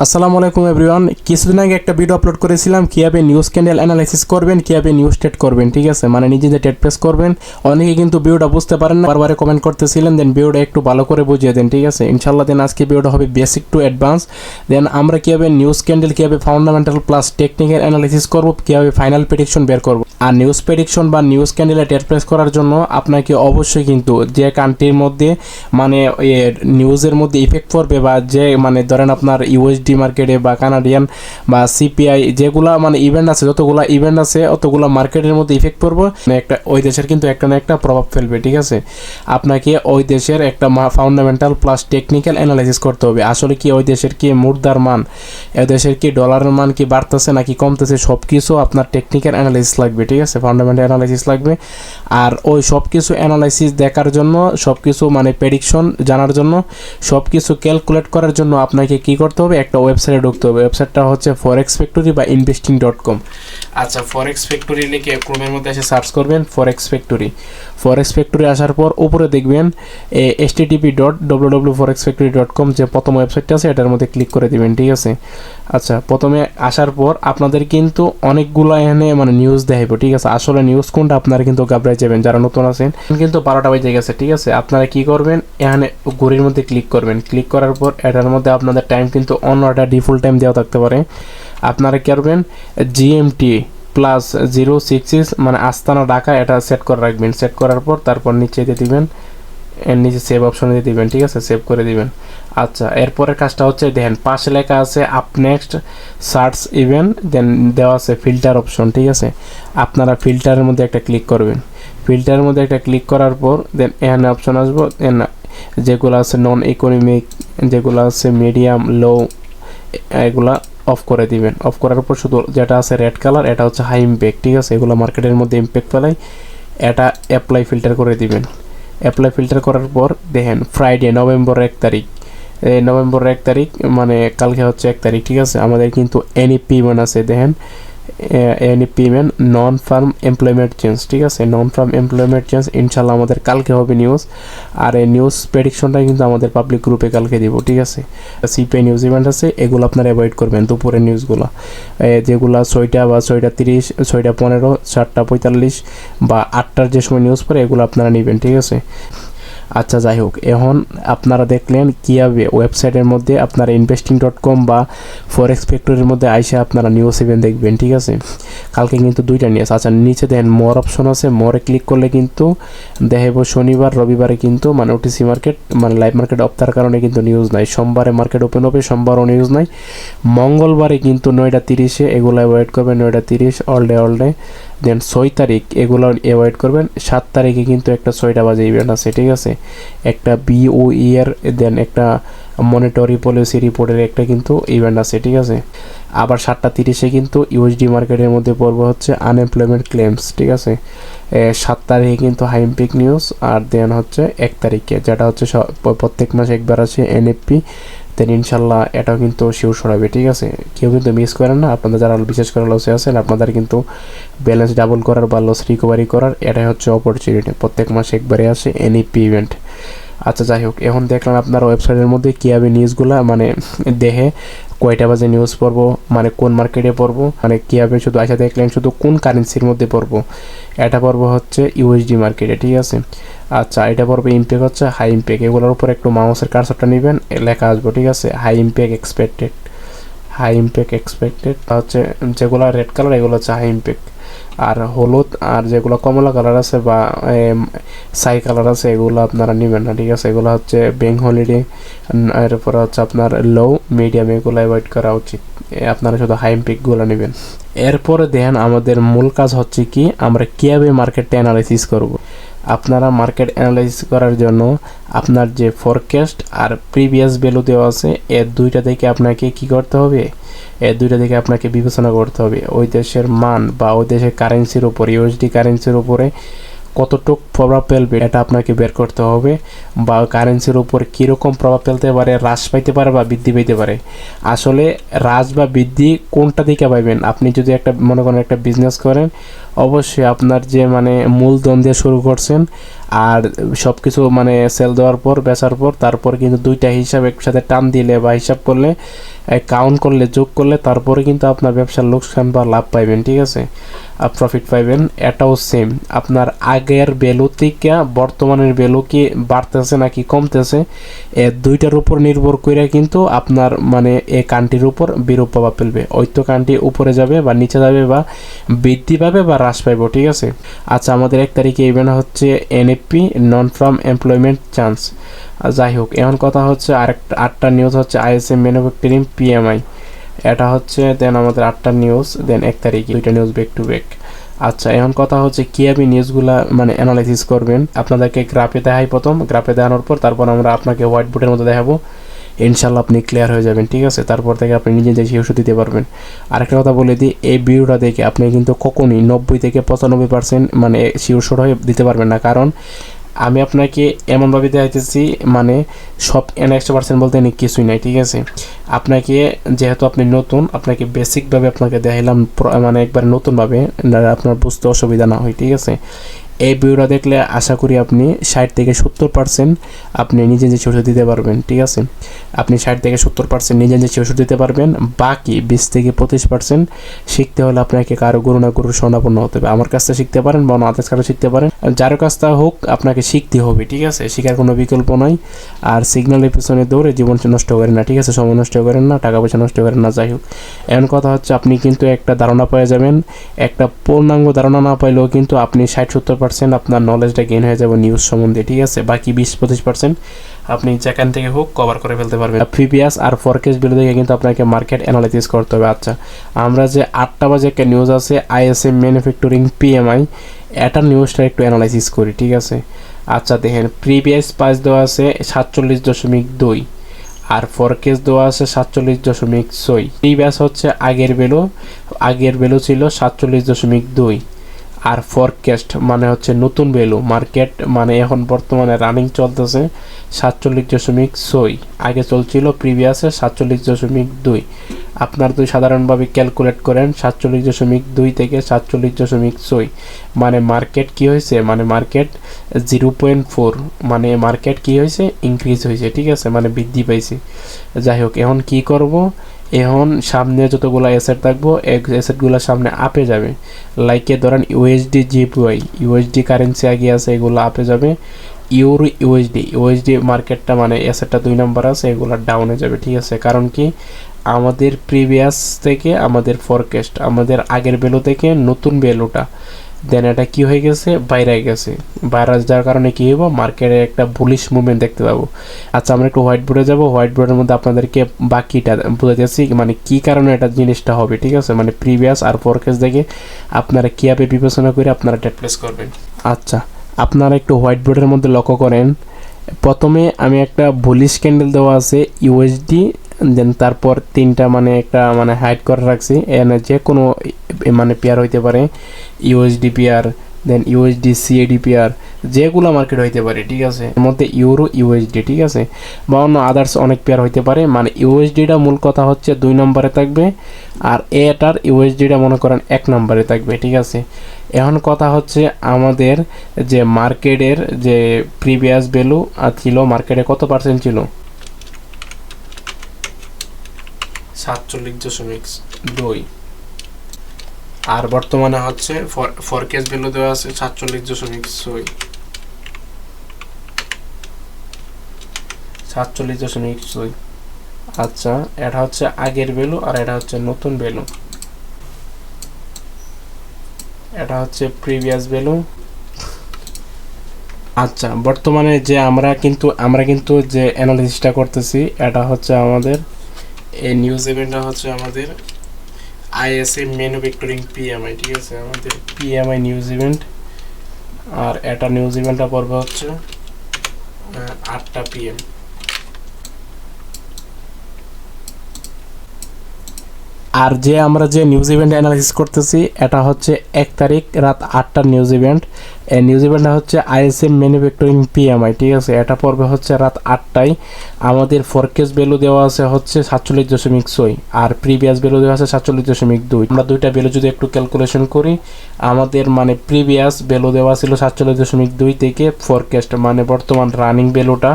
আসসালামু আলাইকুম এভরিওয়ান। কিছুদিন আগে একটা ভিডিও আপলোড করেছিলাম কীভাবে নিউজ ক্যান্ডেল অ্যানালাইসিস করবেন, কীভাবে নিউজ ট্রেড করবেন। ঠিক আছে, মানে নিজেদের ট্রেড প্রেস করবেন। অনেকে কিন্তু ভিডিওটা বুঝতে পারেন না, বারবার কমেন্ট করতেছিলেন, দেন ভিডিওটা একটু ভালো করে বুঝিয়ে দেন। ঠিক আছে, ইনশাল্লাহ দেন আজকে ভিডিওটা হবে বেসিক টু অ্যাডভান্স। দেন আমরা কীভাবে নিউজ ক্যান্ডেল, কীভাবে ফান্ডামেন্টাল প্লাস টেকনিক্যাল অ্যানালাইসিস করব, কীভাবে ফাইনাল প্রেডিকশন বের করব। আর নিউজ প্রেডিকশন বা নিউজ ক্যান্ডেলে ট্রেড প্রেস করার জন্য আপনাকে অবশ্যই কিন্তু যে কান্ট্রির মধ্যে মানে নিউজের মধ্যে ইফেক্ট পড়বে, বা যে মানে ধরেন আপনার ইউএসডি মার্কেটে বা কানাডিয়ান বা সিপিআই যেগুলা মানে ইভেন্ট আছে, যতগুলা ইভেন্ট আছে অতগুলা মার্কেটের মধ্যে ইফেক্ট পড়বে, মানে একটা ওই দেশের কিন্তু একটা না একটা প্রভাব ফেলবে। ঠিক আছে, আপনাকে ওই দেশের একটা ফান্ডামেন্টাল প্লাস টেকনিক্যাল অ্যানালাইসিস করতে হবে। আসলে কি ওই দেশের কি মুদ্রার মান, ওই দেশের কি ডলারের মান কি বাড়তেছে নাকি কমতেছে, সব কিছু আপনার টেকনিক্যাল অ্যানালাইসিস লাগবে। ঠিক আছে, ফান্ডামেন্টাল অ্যানালাইসিস লাগবে। আর ওই সব কিছু অ্যানালাইসিস দেখার জন্য, সব কিছু মানে প্রেডিকশন জানার জন্য, সব কিছু ক্যালকুলেট করার জন্য আপনাকে কি করতে হবে, একটা ওয়েবসাইটে ঢুকতে হবে। ওয়েবসাইটটা হচ্ছে ফরেক্স ফ্যাক্টরি বা investing.com। আচ্ছা, ফরেক্স ফ্যাক্টরি লিখে ক্রোমের মধ্যে এসে সার্চ করবেন ফরেক্স ফ্যাক্টরি। ফরেক্স ফ্যাক্টরি আসার পর উপরে দেখবেন http://forexfactory.com যে প্রথম ওয়েবসাইটটা আছে এটার মধ্যে ক্লিক করে দিবেন। ঠিক আছে, আচ্ছা প্রথমে আসার পর আপনাদের কিন্তু অনেকগুলো এখানে মানে নিউজ দেখাবো। ঠিক আছে, আসলে নিউজ কোনটা আপনারা কিন্তু ঘাবড়াই যাবেন যারা নতুন আছেন। কিন্তু 12টা বেজে গেছে। ঠিক আছে, আপনারা কি করবেন, এখানে ঘড়ির মধ্যে ক্লিক করবেন। ক্লিক করার পর এটার মধ্যে আপনাদের টাইম কিন্তু অন্য একটা ডিফল্ট টাইম দেওয়া থাকতে পারে। আপনারা কি করবেন, জিএমটি +066 মানে আস্তানা ঢাকা এটা সেট করে রাখবেন। সেট করার পর তারপর নিচে দিয়ে দিবেন, এর নিচে সেভ অপশনে দিয়ে দিবেন। ঠিক আছে, সেভ করে দিবেন। আচ্ছা, এরপরের কাজটা হচ্ছে দেখেন পাশে লেখা আছে আপ নেক্সট সার্চ ইভেন্ট, দেন দেওয়া আছে ফিল্টার অপশন। ঠিক আছে, আপনারা ফিল্টারের মধ্যে একটা ক্লিক করবেন। ফিল্টারের মধ্যে একটা ক্লিক করার পর দেন এখানে অপশন আসবো, যেগুলো আছে নন ইকোনমিক, যেগুলো আছে মিডিয়াম লো, এগুলা অফ করে দিবেন। অফ করার পর শুধু যেটা আছে রেড কালার এটা হচ্ছে হাই ইম্প্যাক্ট। ঠিক আছে, এগুলো মার্কেটের মধ্যে ইম্প্যাক্ট ফেলায়, এটা অ্যাপ্লাই ফিল্টার করে দিবেন। অ্যাপ্লাই ফিল্টার করার পর দেখেন ফ্রাইডে নভেম্বর 1 তারিখ, নভেম্বর 1 তারিখ মানে কালকে হচ্ছে 1 তারিখ। ঠিক আছে, আমাদের কিন্তু এনইপি মান আছে, দেখেন এনইপি মান নন ফার্ম এমপ্লয়মেন্ট চেঞ্জ। ঠিক আছে, নন ফার্ম এমপ্লয়মেন্ট চেঞ্জ ইনশাল্লাহ আমাদের কালকে হবে নিউজ। আর এই নিউজ প্রেডিকশনটা কিন্তু আমাদের পাবলিক গ্রুপে কালকে দিব। ঠিক আছে, সিপিআই নিউজ ইভেন্ট আছে, এগুলো আপনারা অ্যাভয়েড করবেন। দুপুরের নিউজগুলো যেগুলো 6টা বা 6:30, 6:15, 7:45 বা 8টার যে সময় নিউজ পড়ে এগুলো আপনারা নেবেন। ঠিক আছে, আচ্ছা যাই হোক, এখন আপনারা দেখলেন কীভাবে ওয়েবসাইটের মধ্যে আপনারা investing.com বা ফরেক্স ফ্যাক্টরির মধ্যে আইসে আপনারা নিউজ ইভেন্ট দেখবেন। ঠিক আছে, কালকে কিন্তু 2টা নিউজ। আচ্ছা, নিচে দেখেন মোর অপশন আছে, মোরে ক্লিক করলে কিন্তু দেখাব শনিবার রবিবারে কিন্তু মানে ওটিসি মার্কেট মানে লাইভ মার্কেট অফ থাকার কারণে কিন্তু নিউজ নাই। সোমবারে মার্কেট ওপেন হবে, সোমবারও নিউজ নাই। মঙ্গলবারে কিন্তু 9:30 এগুলো অ্যাভয়েড করবেন, 9:30 অল ডে। দেন 6 তারিখ এগুলো অ্যাভয়েড করবেন। 7 তারিখে কিন্তু একটা 6টা বাজে ইভেন্ট আছে। ঠিক আছে, একটা বিওই এর দেন একটা মনিটরি পলিসি রিপোর্টের একটা কিন্তু ইভেন্ট আছে। ঠিক আছে, আবার 7:30 কিন্তু ইউএসডি মার্কেটের মধ্যে পড়বে হচ্ছে আনএমপ্লয়মেন্ট ক্লেমস। ঠিক আছে, 7 তারিখে কিন্তু হাই ইম্প্যাক্ট নিউজ। আর দেন হচ্ছে 1 তারিখে যেটা হচ্ছে প্রত্যেক মাসে একবার আছে এনএফপি, দেন ইনশাল্লাহ এটাও কিন্তু শিওর সরাবে। ঠিক আছে, কেউ কিন্তু মিস করেন না। আপনাদের যারা বিশেষ করে লসে আছেন আপনাদের কিন্তু ব্যালেন্স ডাবল করার বা লস রিকভারি করার এটাই হচ্ছে অপরচুনিটি। প্রত্যেক মাসে একবারে আসে এনইপি ইভেন্ট। আচ্ছা যাই হোক, এখন দেখলাম আপনার ওয়েবসাইটের মধ্যে কীভাবে নিউজগুলো মানে দেখে কয়টা বাজে নিউজ পড়বো, মানে কোন মার্কেটে পড়বো, মানে কীভাবে শুধু আশা দেখলেন শুধু কোন কারেন্সির মধ্যে পড়বো। এটা পড়বো হচ্ছে ইউএসডি মার্কেটে। ঠিক আছে, আচ্ছা এটা পড়বে ইম্প্যাক্ট হচ্ছে হাই ইম্প্যাক্ট, এগুলোর উপর একটু মাউসের কার্সরটা নেবেন, লেখা আসবো। ঠিক আছে, high impact expected, high impact expected হচ্ছে যেগুলো রেড কালার এগুলো হচ্ছে হাই ইম্প্যাক্ট, আর হলুদ আর যেগুলো কমলা কালার আছে বা সাই কালার আছে এগুলো আপনারা নেবেন না। ঠিক আছে, এগুলো হচ্ছে ব্যাংক হলিডে, এরপরে হচ্ছে আপনার লো মিডিয়াম এগুলো অ্যাভয়েড করা উচিত। আপনারা শুধু হাই ইম্প্যাক্টগুলো নেবেন। এরপরে দেখেন আমাদের মূল কাজ হচ্ছে কি, আমরা কীভাবে মার্কেটটা অ্যানালাইসিস করব। আপনারা মার্কেট অ্যানালাইসিস করার জন্য আপনার যে ফরকাস্ট আর প্রিভিয়াস ভ্যালু দেওয়া আছে এর দুইটা থেকে আপনাকে কি করতে হবে, এর দুইটা থেকে আপনাকে বিবেচনা করতে হবে। ওই দেশের মান বা ওই দেশের কারেন্সির উপর, ইউএসডি কারেন্সির উপরে কতটুক প্রভাব ফেলবে এটা আপনাকে বের করতে হবে, বা কারেন্সির উপর কীরকম প্রভাব ফেলতে পারে, হ্রাস পাইতে পারে বা বৃদ্ধি পাইতে পারে। আসলে হ্রাস বা বৃদ্ধি কোনটা দিকে পাইবেন, আপনি যদি একটা মনে করেন একটা বিজনেস করেন, অবশ্যই আপনার যে মানে মূলধন দিয়ে শুরু করছেন আর সব কিছু মানে সেল দেওয়ার পর বেচার পর তারপর কিন্তু দুইটা হিসাব একসাথে টান দিলে বা হিসাব করলে কাউন্ট করলে যোগ করলে তারপরে কিন্তু আপনার ব্যবসার লোকসান বা লাভ পাইবেন, ঠিক আছে, প্রফিট পাইবেন। এটাও সেম, আপনার আগের ভ্যালু থেকে বর্তমানের ভ্যালু কি বাড়তেছে নাকি কমতেছে, দুইটার উপর নির্ভর করে কিন্তু আপনার মানে এই কান্ট্রির উপর বিরূপ প্রভাব ফেলবে। হয়তো কান্ট্রি উপরে যাবে বা নিচে যাবে বা বৃদ্ধি পাবে বা হ্রাস পাইব, ঠিক আছে। আচ্ছা, আমাদের 1 তারিখে ইভেন্ট হচ্ছে এনএফপি, নন ফার্ম এমপ্লয়মেন্ট চান্স। যাই হোক, এখন কথা হচ্ছে আটটা নিউজ হচ্ছে আইএসএম ম্যানুফ্যাকচারিং পিএমআই, এটা হচ্ছে দেন আমাদের 8টা নিউজ, দেন 1 তারিখে 2টা নিউজ ব্যাক টু ব্যাক। আচ্ছা, এখন কথা হচ্ছে কি আপনি নিউজগুলা মানে অ্যানালাইসিস করবেন। আপনাদেরকে গ্রাফে দেখাই, প্রথম গ্রাফে দেখানোর পর তারপর আমরা আপনাকে হোয়াইট বোর্ডের মধ্যে দেখাবো, ইনশাল্লাহ আপনি ক্লিয়ার হয়ে যাবেন, ঠিক আছে। তারপর থেকে আপনি নিজে নিজে শিওর দিতে পারবেন। আরেকটা কথা বলে দিই, এই ভিডিওটা দেখে আপনি কিন্তু কখনই 90 থেকে 95% মানে শিওর হয়ে দিতে পারবেন না, কারণ আমি আপনাকে এমনভাবে দেখাইতেছি মানে সব 100% বলতে কিছুই নাই, ঠিক আছে। আপনাকে যেহেতু আপনি নতুন, আপনাকে বেসিকভাবে আপনাকে দেখাইলাম, মানে একবার নতুনভাবে আপনার বুঝতে অসুবিধা না হয়, ঠিক আছে। এই ভিডিওটা দেখলে আশা করি আপনি 60 থেকে 70% আপনি নিজে নিজে ওষুধ দিতে পারবেন, ঠিক আছে। আপনি 60 থেকে 70% নিজে নিজে ওষুধ দিতে পারবেন। বাকি 20 থেকে 25% শিখতে হলে আপনাকে কারো গুরু না গুরুর শরণাপন্ন হতে হবে। আমার কাছ থেকে শিখতে পারেন বা আদার্স কারো শিখতে পারেন, যার কাছ থেকে হোক আপনাকে শিখতে হবে, ঠিক আছে। শেখার কোনো বিকল্প নয়। আর সিগন্যালের পিছনে দৌড়ে জীবন নষ্ট করেন না, ঠিক আছে, সময় নষ্ট করেন না, টাকা পয়সা নষ্ট করেন না। যাই হোক, এমন কথা হচ্ছে আপনি কিন্তু একটা ধারণা পেয়ে যাবেন। একটা পূর্ণাঙ্গ ধারণা না পাইলেও কিন্তু আপনি 60-70% আপনার নলেজটা গেইন হয়ে যাবে নিউজ সম্বন্ধে, ঠিক আছে। বাকি 20-25% আপনি যেখান থেকে হোক কভার করে ফেলতে পারবেন। প্রিভিয়াস আর ফরকাস্ট ভিডিও দেখে কিন্তু আপনাকে মার্কেট অ্যানালাইসিস করতে হবে। আচ্ছা, আমরা যে 8টা বাজে একটা নিউজ আছে আইএসএম ম্যানুফ্যাকচারিং পিএমআই, এটার নিউজটা একটু অ্যানালাইসিস করি, ঠিক আছে। আচ্ছা দেখেন, প্রিভিয়াস প্রাইস দেওয়া আছে 47.2 আর ফরকাস্ট দেওয়া আছে 47.6। প্রিভিয়াস হচ্ছে আগের ভ্যালু ছিল 47.2 আর ফরকাস্ট মানে হচ্ছে নতুন ভ্যালু, মার্কেট মানে এখন বর্তমানে রানিং চলতেছে 47.6, আগে চলছিল প্রিভিয়াসে 47.2। আপনার তো সাধারণভাবে ক্যালকুলেট করেন 47.2 থেকে 47.6, মানে মার্কেট কি হয়েছে, মানে মার্কেট 0.4, মানে মার্কেট কি হয়েছে, ইনক্রিজ হয়েছে, ঠিক আছে, মানে বৃদ্ধি পাইছে। যাই হোক, এখন কি করব, এখন সামনে যতগুলো অ্যাসেট থাকবো অ্যাসেটগুলো সামনে আপে যাবে। লাইকে ধরেন ইউএসডি, জিপিওয়াই, ইউএসডি কারেন্সি আগে আছে, এগুলো আপে যাবে। ইউরো, ইউএসডি মার্কেটটা মানে অ্যাসেটটা 2 নাম্বার আছে, এগুলো ডাউনে যাবে, ঠিক আছে। কারণ কি, আমাদের প্রিভিয়াস থেকে আমাদের ফরকাস্ট, আমাদের আগের ভ্যালু থেকে নতুন ভ্যালুটা দেন এটা কি হয়ে গেছে, বাইরে গেছে। বাইরে যাওয়ার কারণে কি হইব, মার্কেটে একটা বুলিশ মুভমেন্ট দেখতে পাবো। আচ্ছা, আমরা একটু হোয়াইট বোর্ডে যাবো। হোয়াইট বোর্ডের মধ্যে আপনাদেরকে বাকিটা বুঝাইতেছি মানে কি কারণে এটা জিনিসটা হবে, ঠিক আছে। মানে প্রিভিয়াস আর ফরকাস্ট দেখে আপনারা কীভাবে বিবেচনা করে আপনারা ডেট প্লেস করবেন। আচ্ছা, আপনারা একটু হোয়াইট বোর্ডের মধ্যে লক্ষ্য করেন, প্রথমে আমি একটা বুলিশ ক্যান্ডেল দেওয়া আছে ইউএসডি, দেন তারপর 3টা মানে একটা মানে হাইড করে রাখছি, এখানে যে কোনো মানে পেয়ার হইতে পারে, ইউএসডি পেয়ার, দেন ইউএসডি সিএডি পেয়ার, যেগুলো মার্কেট হইতে পারে, ঠিক আছে। এর মধ্যে ইউরো, ইউএসডি, ঠিক আছে, বা অন্য আদার্স অনেক পেয়ার হইতে পারে। মানে ইউএসডিটা মূল কথা হচ্ছে 2 নম্বরে থাকবে, আর এটার ইউএসডিটা মনে করেন 1 নম্বরে থাকবে, ঠিক আছে। এখন কথা হচ্ছে আমাদের যে মার্কেটের যে প্রিভিয়াস ভ্যালু ছিল, মার্কেটে কত পার্সেন্ট ছিল, 47.2, আর বর্তমানে হচ্ছে ফরকাস্ট ভ্যালু দেওয়া আছে 47.6। আচ্ছা, এটা হচ্ছে আগের ভ্যালু আর এটা হচ্ছে নতুন ভ্যালু, এটা হচ্ছে প্রিভিয়াস ভ্যালু। আচ্ছা, বর্তমানে যে আমরা কিন্তু যে অ্যানালিসিসটা করতেছি, এটা হচ্ছে আমাদের এই নিউজ ইভেন্টটা হচ্ছে আমাদের আইএসএ ম্যানুফ্যাকচারিং পিএমআই, ঠিক আছে, আমাদের পিএমআই নিউজ ইভেন্ট। আর এটা নিউজ ইভেন্টটা পড়বে হচ্ছে 8টা PM। আর যে আমরা যে নিউজ ইভেন্ট অ্যানালাইসিস করতেছি, এটা হচ্ছে 1 তারিখ রাত 8টার নিউজ ইভেন্ট। নিউজ ইভেন্টটা হচ্ছে আইএসএম ম্যানুফ্যাকচারিং পিএমআই, ঠিক আছে। এটা পড়বে হচ্ছে রাত 8টায়। আমাদের ফরকাস্ট ভ্যালু দেওয়া আছে হচ্ছে 47.6, আর প্রিভিয়াস ভ্যালু দেওয়া আছে 47.2। আমরা দুইটা ভ্যালু যদি একটু ক্যালকুলেশন করি, আমাদের মানে প্রিভিয়াস ভ্যালু দেওয়া ছিল 47.2 থেকে ফরকাস্ট মানে বর্তমান রানিং ভ্যালুটা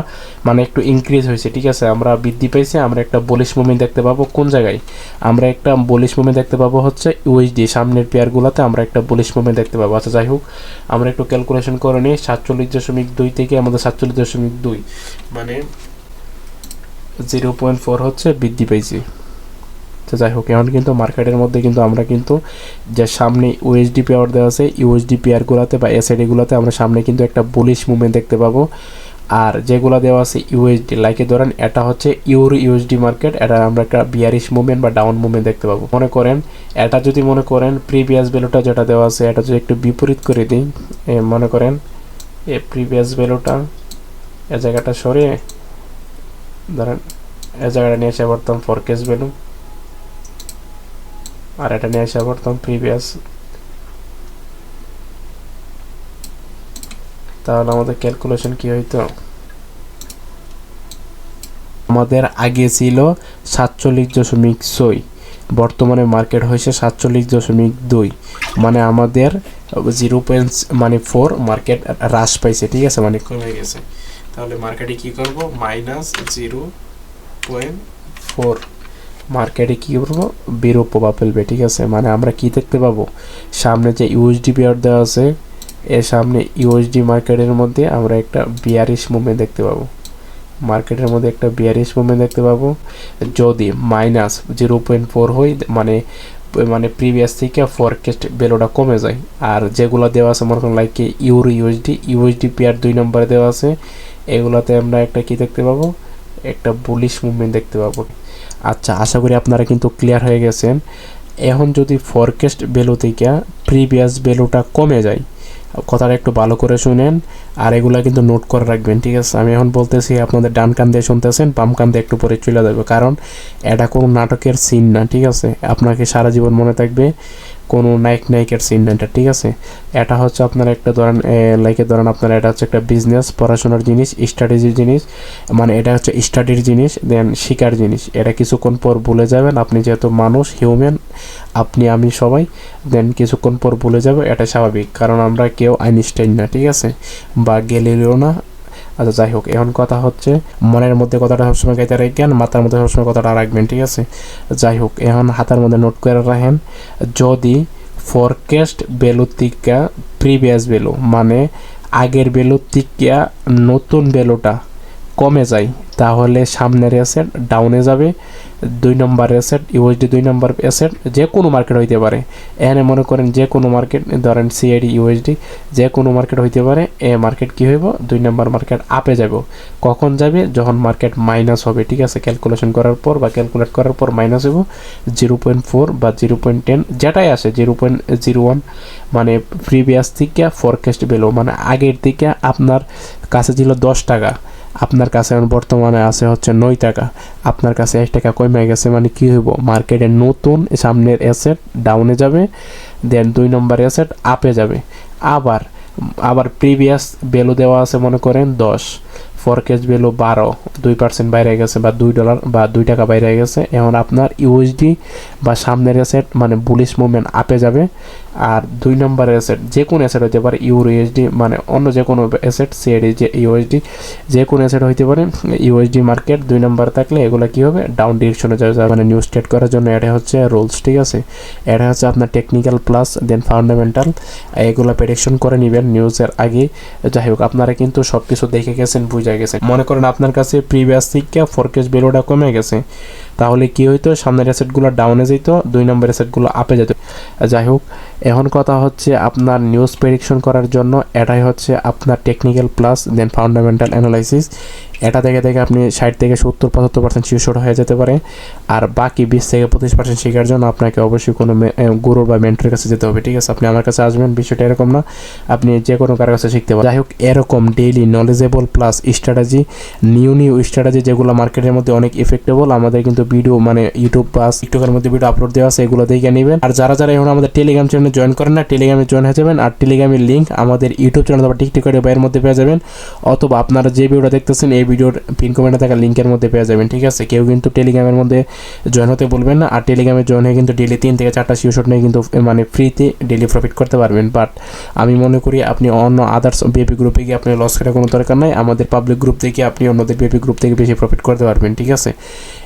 মানে একটু ইনক্রিজ হয়েছে, ঠিক আছে। আমরা বৃদ্ধি পাইছে, আমরা একটা বুলিশ মুভমেন্ট দেখতে পাবো। কোন জায়গায় আমরা একটা বুলিশ মুভমেন্ট দেখতে পাবো হচ্ছে ইউএসডি, সামনের পেয়ারগুলোতে আমরা একটা বুলিশ মুভমেন্ট দেখতে পাবো। আচ্ছা যাই হোক, আমরা একটু ক্যালকুলেশন করে নিই। 47.2 থেকে আমাদের 47.2 মানে 0.4 হচ্ছে বৃদ্ধি পেয়েছি। তো যাই হোক, এখন কিন্তু মার্কেটের মধ্যে কিন্তু আমরা কিন্তু যে সামনে ইউএসডি পেয়ার দেওয়া আছে, ইউএসডি পেয়ারগুলোতে বা এসআইডিগুলোতে আমরা সামনে কিন্তু একটা বুলিশ মুভমেন্ট দেখতে পাবো। আর যেগুলো দেওয়া আছে ইউএসডি, লাইকে ধরেন এটা হচ্ছে ইউএসডি মার্কেট, এটা আমরা একটা বিয়ারিশ মুভমেন্ট বা ডাউন মুভমেন্ট দেখতে পাবো। মনে করেন এটা যদি মনে করেন প্রিভিয়াস ভ্যালুটা যেটা দেওয়া আছে এটা যদি একটু বিপরীত করে দিই, মনে করেন এই প্রিভিয়াস ভ্যালুটা এ জায়গাটা সরিয়ে ধরেন এ জায়গাটা নিয়ে এসে পড়তাম ফরকাস্ট ভ্যালু, আর এটা নিয়ে এসে পড়তাম প্রিভিয়াস, তাহলে আমাদের ক্যালকুলেশন কি হইতো? আমাদের আগে ছিল 47.6, বর্তমানে মার্কেট হয়েছে 47.2, মানে আমাদের 0.4 মার্কেট হ্রাস পাইছে, ঠিক আছে, মানে কমে গেছে। তাহলে মার্কেটে কি করব? -0.4 মার্কেটে কি করবো? বিরূপ প্রভাব ফেলবে, ঠিক আছে। মানে আমরা কি দেখতে পাবো? সামনে যে ইউএসডি পেয়ার দেওয়া আছে, এর সামনে ইউএসডি মার্কেটের মধ্যে আমরা একটা বিয়ারিশ মুভমেন্ট দেখতে পাবো, মার্কেটের মধ্যে একটা বিয়ারিশ মুভমেন্ট দেখতে পাবো। যদি -0.4 হয় মানে মানে প্রিভিয়াস থেকে ফরকাস্ট ভ্যালুটা কমে যায়। আর যেগুলো দেওয়া আছে মনে করেন লাইক ইউএসডি পেয়ার 2 নম্বরে দেওয়া আছে, এগুলোতে আমরা একটা কি দেখতে পাবো? একটা বুলিশ মুভমেন্ট দেখতে পাবো। আচ্ছা, আশা করি আপনারা কিন্তু ক্লিয়ার হয়ে গেছেন। এখন যদি ফরকাস্ট ভ্যালু থেকে প্রিভিয়াস ভ্যালুটা কমে যায়, কথাটা একটু ভালো করে শুনেন, আর এগুলা কিন্তু নোট করে রাখবেন, ঠিক আছে। আমি এখন বলতেছি, আপনাদের ডান কান দিয়ে শুনতেছেন, বাম কান দিয়ে একটু পরে চলে যাবে, কারণ এটা কোনো নাটকের সিন না, ঠিক আছে। আপনাকে সারা জীবন মনে থাকবে, কোনো নায়কের সিন না এটা, ঠিক আছে। এটা হচ্ছে আপনার একটা ধরেন ধরেন আপনার এটা হচ্ছে একটা বিজনেস, পড়াশোনার জিনিস, স্ট্র্যাটেজির জিনিস, মানে এটা হচ্ছে স্টাডির জিনিস, দেন শিকার জিনিস। এটা কিছুক্ষণ পর ভুলে যাবেন, আপনি যেহেতু মানুষ, হিউম্যান, আপনি আমি সবাই, দেন কিছুক্ষণ পর ভুলে যাবে, এটা স্বাভাবিক, কারণ আমরা কেউ আইনস্টাইন না, ঠিক আছে, বা গ্যালিলিও না। আচ্ছা যাই হোক, এখন কথা হচ্ছে মনের মধ্যে কথাটা সবসময় গাইতে রাখবেন, মাথার মধ্যে সবসময় কথাটা রাখবেন, ঠিক আছে। যাই হোক, এখন হাতের মধ্যে নোট করে রাখেন, যদি ফরকাস্ট ভ্যালু থেকে প্রিভিয়াস ভ্যালু মানে আগের ভ্যালু থেকে নতুন ভ্যালুটা কমে যায়, তাহলে সামনের অ্যাসেট ডাউনে যাবে। 2 নম্বর অ্যাসেট ইউএসডি, 2 নম্বর অ্যাসেট যে কোনো মার্কেট হইতে পারে। এখানে মনে করেন যে কোনো মার্কেট, ধরেন সিআইডি ইউএসডি, যে কোনো মার্কেট হইতে পারে। এ মার্কেট কি হইব? 2 নম্বর মার্কেট আপে যাব। কখন যাবে? যখন মার্কেট মাইনাস হবে, ঠিক আছে। ক্যালকুলেশন করার পর বা ক্যালকুলেট করার পর মাইনাস হইব 0.4 বা 0.10, যেটাই আসে 0.01, মানে প্রিভিয়াস থেকে ফরকাস্ট ভ্যালু মানে আগের থেকে আপনার কাছে ছিল 10 টাকা, আপনার কাছে এখন বর্তমানে আছে হচ্ছে 9 টাকা, আপনার কাছে 1 টাকা কমে গেছে, মানে কি হইব? মার্কেটে নতুন সামনের অ্যাসেট ডাউনে যাবে, দেন 2 নম্বর অ্যাসেট আপে যাবে। আবার প্রিভিয়াস ভ্যালু দেওয়া আছে মনে করেন 10, ফরকাস্ট ভ্যালু 12, 2% বাইরে গেছে বা $2 বা 2 টাকা বাইরে গেছে। এখন আপনার ইউএসডি বা সামনের অ্যাসেট মানে বুলিশ মুভমেন্ট আপে যাবে। আর 2 নম্বর অ্যাসেট যে কোনো অ্যাসেট হতে পারে, ইউএসডি মানে অন্য যে কোনো অ্যাসেট, সিএডি যে ইউএসডি যে কোনো অ্যাসেট হইতে পারে। ইউএসডি মার্কেট 2 নম্বর থাকলে এগুলো কি হবে? ডাউন ডিরেকশনে যাবে, মানে নিউজ ট্রেড করার জন্য এটা হচ্ছে রুলস, ঠিক আছে। এটা হচ্ছে আপনার টেকনিক্যাল প্লাস দেন ফান্ডামেন্টাল, এগুলো প্রেডিকশন করে নেবেন নিউজের আগে। যাই হোক, আপনারা কিন্তু সব কিছু দেখে গেছেন, বুঝে গেছেন। মনে করেন আপনার কাছে প্রিভিয়াস থেকে ফরকাস্ট ভ্যালুটা কমে গেছে, তাহলে কি হইতো? সামনের অ্যাসেটগুলো ডাউনে যেত, 2 নম্বর অ্যাসেটগুলো আপে যেত। যাই হোক, এখন কথা হচ্ছে আপনার নিউজ প্রেডিকশন করার জন্য এটাই হচ্ছে আপনার টেকনিক্যাল প্লাস দেন ফান্ডামেন্টাল অ্যানালাইসিস। এটা থেকে থেকে আপনি 60 থেকে 70-75% শিওর শট হয়ে যেতে পারে। আর বাকি 20 থেকে 25% শেখার জন্য আপনাকে অবশ্যই কোনো গুরু বা মেন্টরের কাছে যেতে হবে, ঠিক আছে? আপনি আমার কাছে আসবেন, বিষয়টা এরকম না, আপনি যে কোনো কারো কাছে শিখতে পারেন। যাই হোক, এরকম daily knowledgeable plus strategy, new strategy যেগুলো মার্কেটের মধ্যে অনেক ইফেক্টেবল, আমাদের কিন্তু ভিডিও মানে ইউটিউব বা টিকটকের মধ্যে ভিডিও আপলোড দেওয়া আছে, এগুলো দেখে নেবেন। আর যারা এখন আমাদের টেলিগ্রাম চ্যানেলে জয়েন করেন না, টেলিগ্রামে জয়েন হয়ে যাবেন। আর টেলিগ্রামের লিঙ্ক আমাদের ইউটিউব চ্যানেল অথবা টিকটকের বাইরের মধ্যে পেয়ে যাবেন, অথবা আপনারা যে ভিডিওটা দেখতেছেন এই ভিডিওর পিন কমেন্টে থাকা লিঙ্কের মধ্যে পেয়ে যাবেন, ঠিক আছে? কেউ কিন্তু টেলিগ্রামের মধ্যে জয়েন হতে বলবেন না। আর টেলিগ্রামে জয়েন হয়ে কিন্তু ডেলি 3 থেকে 4টা শিওর শট নিয়ে কিন্তু মানে ফ্রিতে ডেলি প্রফিট করতে পারবেন। বাট আমি মনে করি আপনি অন্য আদার্স বিএপি গ্রুপে গিয়ে আপনি লস করার কোনো দরকার নাই। আমাদের পাবলিক গ্রুপ থেকে আপনি অন্যদের বিএপি গ্রুপ থেকে বেশি প্রফিট করতে পারবেন, ঠিক আছে?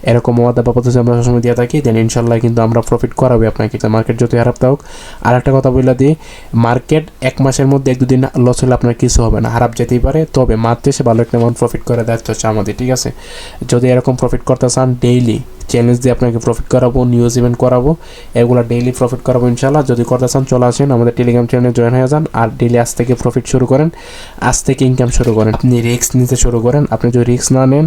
এরকম ওয়াদা বা পদ্ধতি আমরা সবসময় দিয়ে থাকি, দেন ইনশাল্লাহ কিন্তু আমরা প্রফিট করাবো আপনাকে, মার্কেট যতই খারাপ থাকুক। আর একটা কথা বলে দিই, মার্কেট 1 মাসের মধ্যে 1-2 দিন লস হলে আপনার কিছু হবে না, খারাপ যেতেই পারে, তবে মাত্র সে ভালো একটা অ্যামাউন্ট প্রফিট করে দায়িত্ব হচ্ছে আমাদের, ঠিক আছে? যদি এরকম প্রফিট করতে চান, ডেইলি চ্যালেঞ্জ দিয়ে আপনাকে প্রফিট করাবো, নিউজ ইভেন্ট করাবো, এগুলো ডেইলি প্রফিট করাবো ইনশাল্লাহ। যদি করতে চান চলে আসেন আমাদের টেলিগ্রাম চ্যানেলে জয়েন হয়ে যান, আর ডেইলি আজ থেকে প্রফিট শুরু করেন, আজ থেকে ইনকাম শুরু করেন। আপনি রিস্ক নিতে শুরু করেন। আপনি যদি রিস্ক না নেন,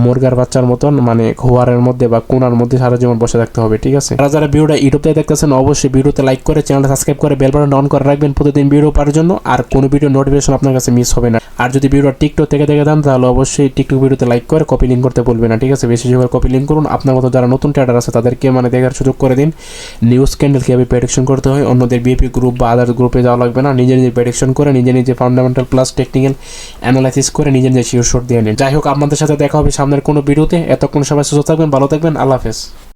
মুরগার বাচ্চার মতন মানে ঘোয়ারের মধ্যে বা কোনার মধ্যে সারা জীবন বসে থাকতে হবে, ঠিক আছে? যারা ভিডিওটা ইউটিউব থেকে দেখতেছেন অবশ্যই ভিডিওতে লাইক করে চ্যানেলটা সাবস্ক্রাইব করে বেল বাটন অন করে রাখবেন প্রতিদিন ভিডিও পাওয়ার জন্য, আর কোনো ভিডিও নোটিফিকেশন আপনার কাছে মিস হবে না। আর যদি ভিডিও টিকটক থেকে দেখে দেন তাহলে অবশ্যই টিকটক ভিডিওতে লাইক করে কপি লিঙ্ক করতে বলবেন না, ঠিক আছে? বেশি করে কপি লিঙ্ক করুন। আপনার মতো যারা নতুন ট্রেডার আছে তাদেরকে মানে দেখার সুযোগ করে দিন নিউজ ক্যান্ডেল কীভাবে প্রেডিকশন করতে হয়। অন্যদের বিএপি গ্রুপ বা আদার্স গ্রুপে যাওয়া লাগবে না, নিজে নিজে প্রেডিকশন করে নিজে ফান্ডামেন্টাল প্লাস টেকনিক্যাল অ্যানালাইসিস করে নিজে শিওর শট দিয়ে নিন। যাই হোক, আপনাদের সাথে দেখা হবে সামনের কোনো ভিডিওতে। এতক্ষণ সবাই সুস্থ থাকবেন, ভালো থাকবেন, আল্লাহ হাফেজ।